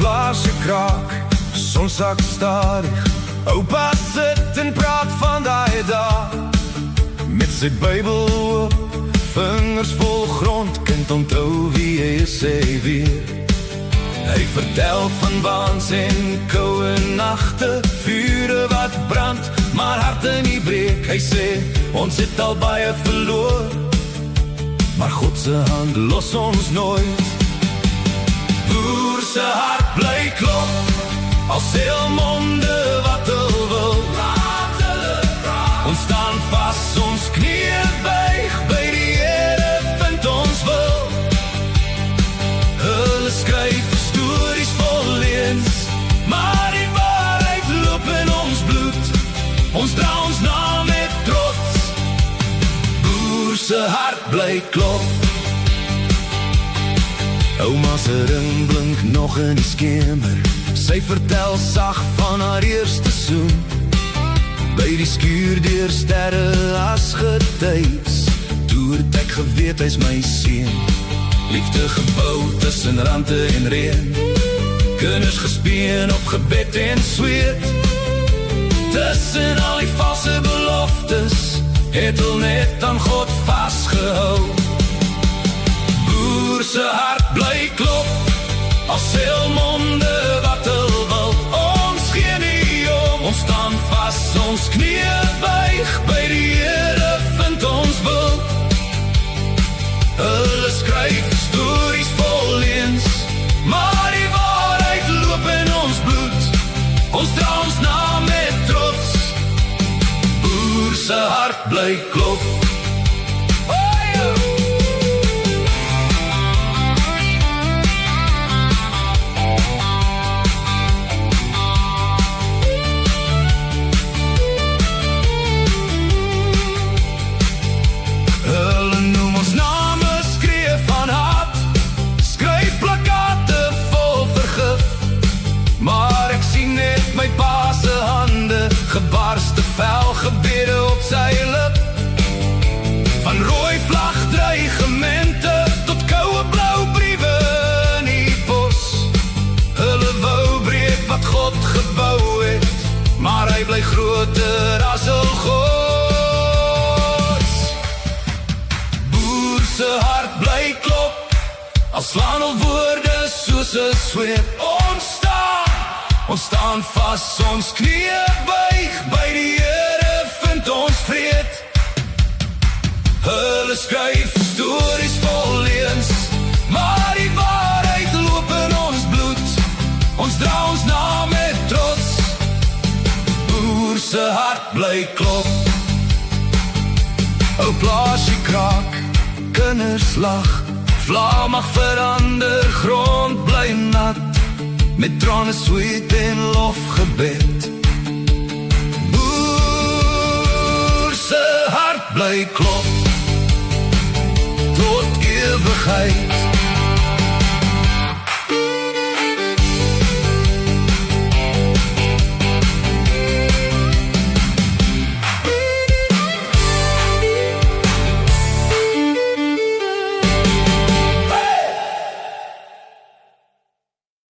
blaas je kraak, son sak stadig. Oupa sit en praat van daai dag, met sy Bybel oop, vingers vol grond, kind onthou wie hy sê weer. Hy vertel van waans en koue nagte, vure wat brand, maar harte nie breek. Hy sê, ons het al baie verloor, maar God se hand los ons nooit. Boer se hart bly klop, al seel monde wat hulle wil. Ons staan vas, ons knieë buig, by die Here vind ons wil. Hulle skryf stories vol leuns, maar die waarheid loop in ons bloed. Ons dra ons naam met trots, boer se hart bly klop. Ouma se ring blink nog in die skemer, sy vertel sag van haar eerste soen. By die skuurdeur sterre as getuies, toe het ek geweet hy's my seun. Liefde gebou tussen rande en reën, kinders gespeen op gebed en sweet. Tussen al die valse beloftes, het hulle net aan God vastgehou. Boer se hart bly klop, al seel monde wat hulle wil. Ons gee nie om, ons staan vas, ons knieë buig, by die Here vind ons wil. Hulle skryf stories vol leuns, maar die waarheid loop in ons bloed. Ons dra ons naam met trots, boer se hart bly klop. Gebarste vel, gebede op sy lip, van rooi vlag dreigemente, tot koue blauw briewe in die bos. Hulle wou breek wat God gebou het, maar hy bly groter as hul gods. Boer se hart bly klop, al slaan al woorde soos 'n sweep. Ons staan vas, ons knieë buig, by die Here vind ons vrede. Hulle skryf stories vol leuns, maar die waarheid loop in ons bloed. Ons dra ons naam met trots, boer se hart bly klop. Ou plaasie kraak, kinders lag, vlae mag verander, grond bly nat, met trane sweet en lofgebed. Boer se hart bly klop, tot ewigheid.